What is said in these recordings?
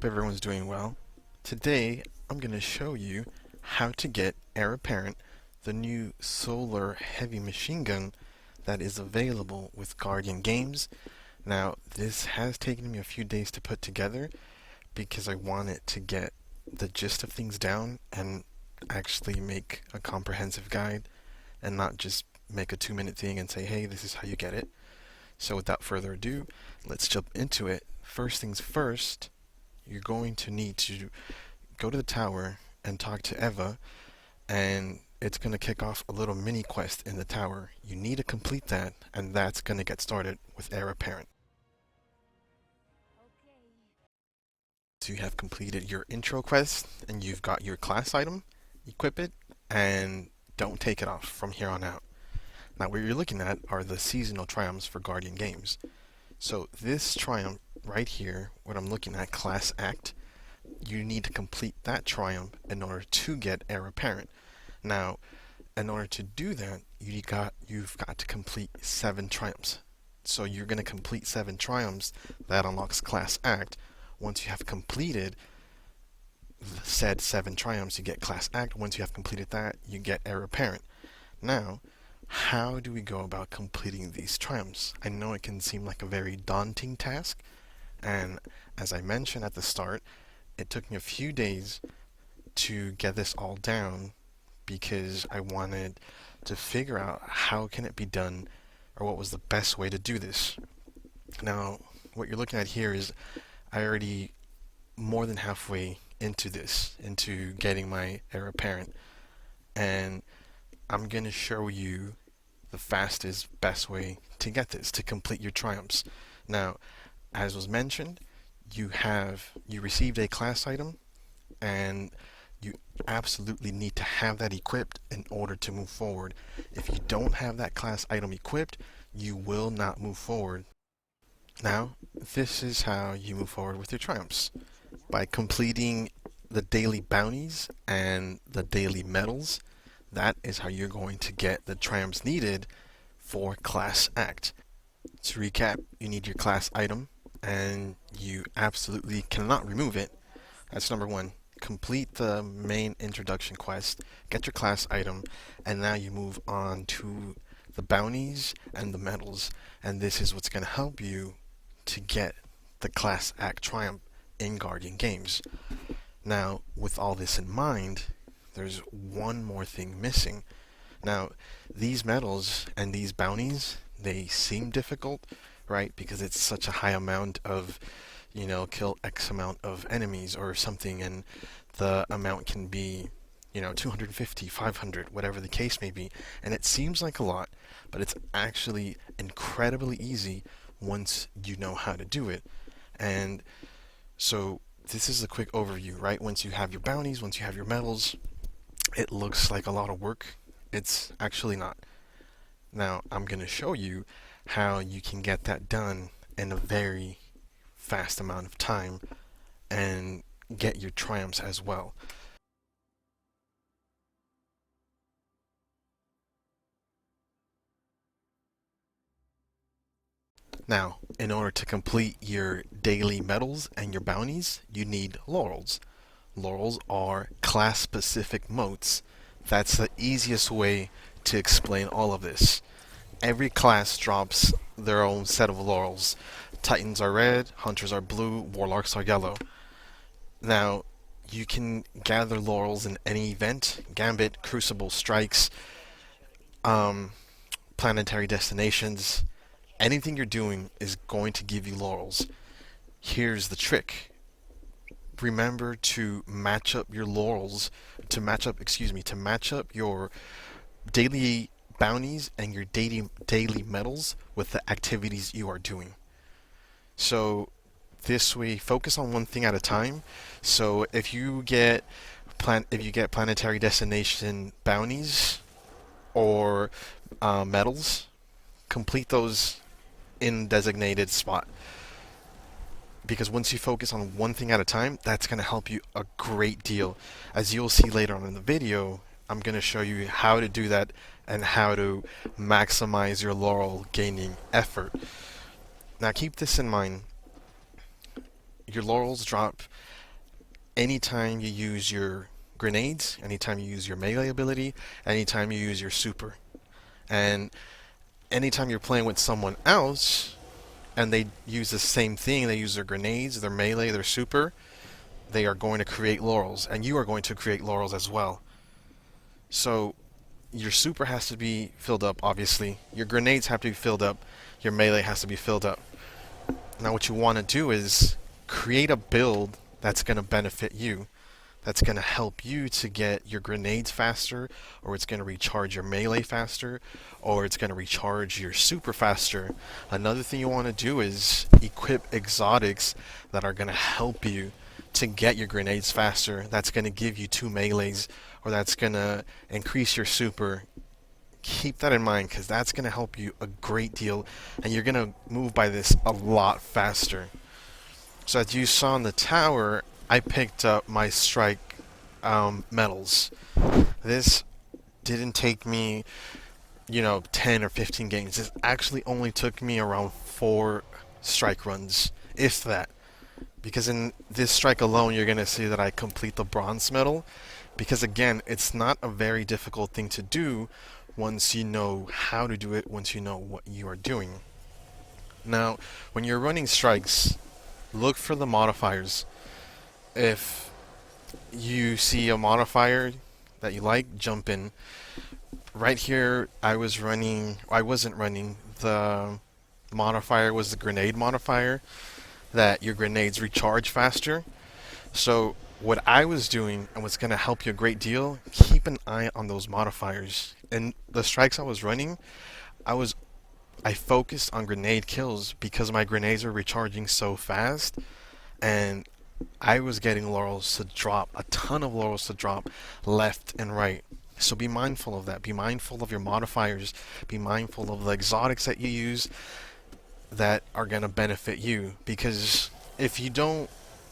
Hope everyone's doing well. Today, I'm going to show you how to get Heir Apparent, the new solar heavy machine gun that is available with Guardian Games. Now, this has taken me a few days to put together because I wanted to get the gist of things down and actually make a comprehensive guide and not just make a 2-minute thing and say, hey, this is how you get it. So without further ado, let's jump into it. First things first, you're going to need to go to the tower and talk to Eva, and it's going to kick off a little mini quest in the tower. You need to complete that, and that's going to get started with Heir Apparent. So you have completed your intro quest, and you've got your class item, equip it, and don't take it off from here on out. Now what you're looking at are the seasonal triumphs for Guardian Games. So this triumph right here, what I'm looking at, Class Act, you need to complete that triumph in order to get Heir Apparent. Now, in order to do that, you've got to complete 7 triumphs. So you're going to complete 7 triumphs. That unlocks Class Act. Once you have completed said 7 triumphs, you get Class Act. Once you have completed that, you get Heir Apparent. Now, how do we go about completing these triumphs? I know it can seem like a very daunting task, and as I mentioned at the start, it took me a few days to get this all down because I wanted to figure out how can it be done, or what was the best way to do this. Now, what you're looking at here is I already more than halfway into this, into getting my Heir Apparent, and I'm going to show you the fastest, best way to get this, to complete your triumphs. Now, as was mentioned, you received a class item, and you absolutely need to have that equipped in order to move forward. If you don't have that class item equipped, you will not move forward. Now, this is how you move forward with your triumphs. By completing the daily bounties and the daily medals, that is how you're going to get the triumphs needed for Class Act. To recap, you need your class item, and you absolutely cannot remove it. That's number 1. Complete the main introduction quest, get your class item, and now you move on to the bounties and the medals, and this is what's going to help you to get the Class Act triumph in Guardian Games. Now, with all this in mind, there's one more thing missing. Now, these medals and these bounties, they seem difficult, right? Because it's such a high amount of, kill X amount of enemies or something, and the amount can be, 250, 500, whatever the case may be. And it seems like a lot, but it's actually incredibly easy once you know how to do it. And so this is a quick overview, right? Once you have your bounties, once you have your medals, it looks like a lot of work. It's actually not. Now, I'm going to show you how you can get that done in a very fast amount of time and get your triumphs as well. Now, in order to complete your daily medals and your bounties, you need Laurels. Laurels are class-specific motes. That's the easiest way to explain all of this. Every class drops their own set of Laurels. Titans are red, Hunters are blue, Warlocks are yellow. Now, you can gather Laurels in any event: Gambit, Crucible, Strikes, planetary destinations. Anything you're doing is going to give you Laurels. Here's the trick. Remember to match up your Laurels, to match up your daily bounties and your daily medals with the activities you are doing. So this way, focus on one thing at a time. So if you get planetary destination bounties or medals, complete those in designated spot. Because once you focus on one thing at a time, that's going to help you a great deal. As you'll see later on in the video, I'm going to show you how to do that and how to maximize your Laurel gaining effort. Now keep this in mind. your laurels drop anytime you use your grenades, anytime you use your melee ability, anytime you use your super. And anytime you're playing with someone else and they use the same thing, they use their grenades, their melee, their super, they are going to create laurels, and you are going to create laurels as well. So your super has to be filled up, obviously. Your grenades have to be filled up. Your melee has to be filled up. Now what you want to do is create a build that's going to benefit you. That's going to help you to get your grenades faster, or it's going to recharge your melee faster, or it's going to recharge your super faster. Another thing you want to do is equip exotics that are going to help you to get your grenades faster. That's going to give you 2 melees, or that's going to increase your super. Keep that in mind, because that's going to help you a great deal, and you're going to move by this a lot faster. So as you saw in the tower, I picked up my strike medals. This didn't take me, 10 or 15 games. This actually only took me around 4 strike runs, if that. Because in this strike alone, you're going to see that I complete the bronze medal. Because again, it's not a very difficult thing to do once you know how to do it, once you know what you are doing. Now, when you're running strikes, look for the modifiers. If you see a modifier that you like, jump in. Right here, I wasn't running. The modifier was the grenade modifier, that your grenades recharge faster. So what I was doing, and what's going to help you a great deal, keep an eye on those modifiers. In the strikes I was running, I focused on grenade kills because my grenades were recharging so fast, and I was getting laurels to drop, a ton of laurels to drop left and right. So be mindful of that. Be mindful of your modifiers. Be mindful of the exotics that you use that are going to benefit you. Because if you don't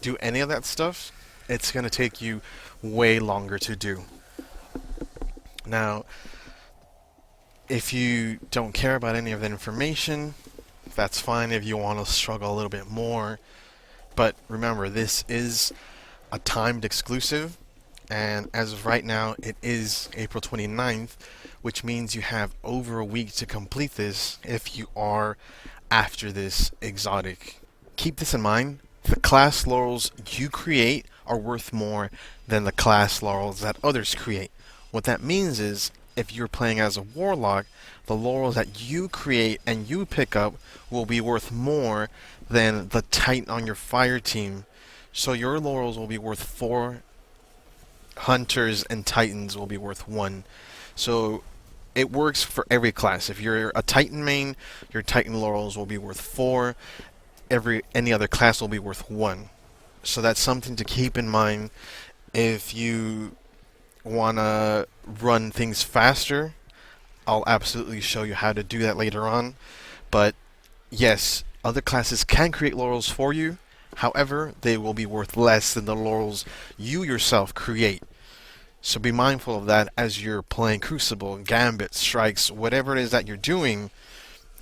do any of that stuff, it's going to take you way longer to do. Now, if you don't care about any of that information, that's fine. If you want to struggle a little bit more, but remember, this is a timed exclusive, and as of right now, it is April 29th, which means you have over a week to complete this if you are after this exotic. Keep this in mind. The class laurels you create are worth more than the class laurels that others create. What that means is, if you're playing as a warlock, the laurels that you create and you pick up will be worth more than the titan on your fire team. So your laurels will be worth 4, hunters and titans will be worth 1. So it works for every class. If you're a titan main, your titan laurels will be worth 4. Any other class will be worth 1. So that's something to keep in mind if you want to run things faster. I'll absolutely show you how to do that later on. But yes, other classes can create laurels for you. However, they will be worth less than the laurels you yourself create. So be mindful of that as you're playing Crucible, Gambit, Strikes, whatever it is that you're doing.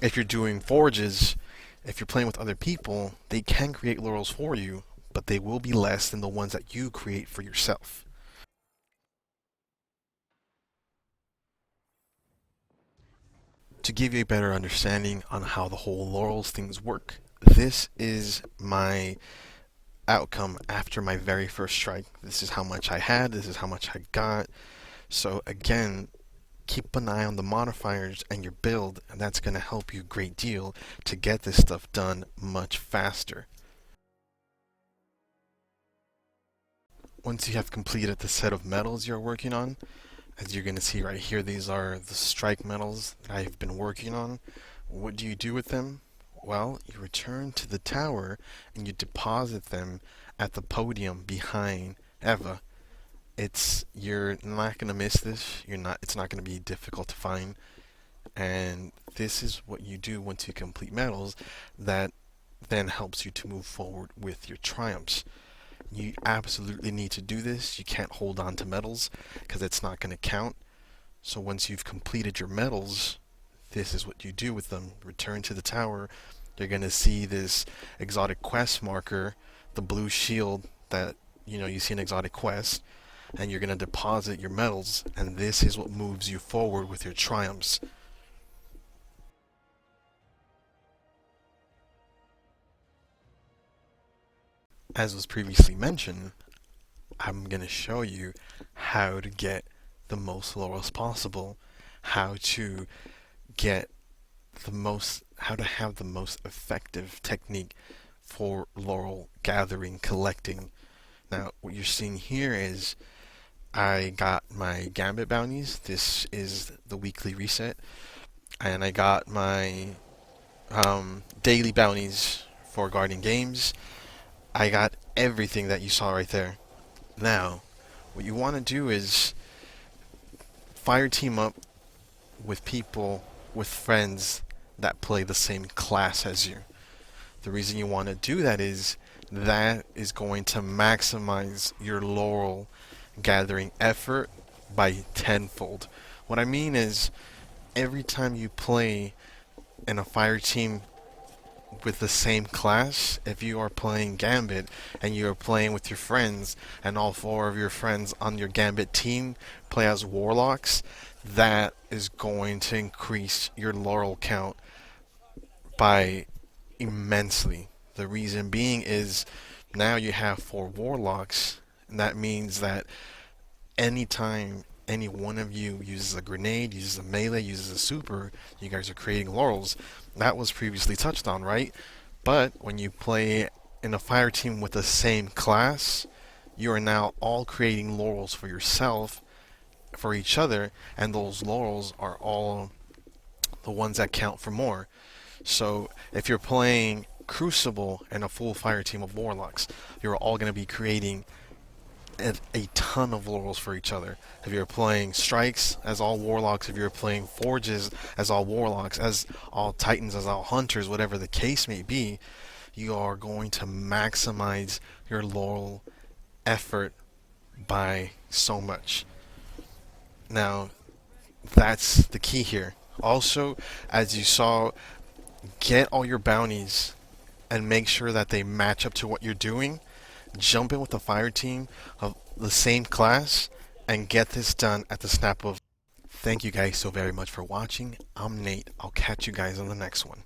If you're doing Forges, if you're playing with other people, they can create laurels for you, but they will be less than the ones that you create for yourself. To give you a better understanding on how the whole laurels things work, this is my outcome after my very first strike. This is how much I had, this is how much I got. So again, keep an eye on the modifiers and your build, and that's going to help you a great deal to get this stuff done much faster. Once you have completed the set of medals you're working on, as you're going to see right here, these are the strike medals that I've been working on. What do you do with them? Well, you return to the tower and you deposit them at the podium behind Eva. You're not going to miss this. It's not going to be difficult to find. And this is what you do once you complete medals that then helps you to move forward with your triumphs. You absolutely need to do this. You can't hold on to medals because it's not going to count. So once you've completed your medals, this is what you do with them. Return to the tower. You're going to see this exotic quest marker the blue shield that you see in exotic quests, and you're gonna deposit your medals, and this is what moves you forward with your triumphs. As was previously mentioned, I'm gonna show you how to get the most laurels possible, how to get how to have the most effective technique for laurel gathering, collecting. Now, what you're seeing here is I got my gambit bounties. This is the weekly reset, and I got my daily bounties for guarding games. I got everything that you saw right there. Now, what you want to do is fire team up with people, with friends that play the same class as you. The reason you want to do that is going to maximize your laurel gathering effort by tenfold. What I mean is, every time you play in a fire team with the same class, if you are playing Gambit and you are playing with your friends, and all four of your friends on your Gambit team play as warlocks, that is going to increase your laurel count by immensely. The reason being is now you have four warlocks, and that means that anytime any one of you uses a grenade, uses a melee, uses a super, you guys are creating laurels. That was previously touched on, right? But when you play in a fire team with the same class, you are now all creating laurels for yourself, for each other, and those laurels are all the ones that count for more. So if you're playing Crucible and a full fire team of warlocks, you're all going to be creating a ton of laurels for each other. If you're playing strikes as all warlocks, if you're playing forges as all warlocks, as all titans, as all hunters, whatever the case may be, you are going to maximize your laurel effort by so much. Now, that's the key here. Also, as you saw, get all your bounties and make sure that they match up to what you're doing. Jump in with the fire team of the same class and get this done at the snap of. Thank you guys so very much for watching. I'm Nate. I'll catch you guys on the next one.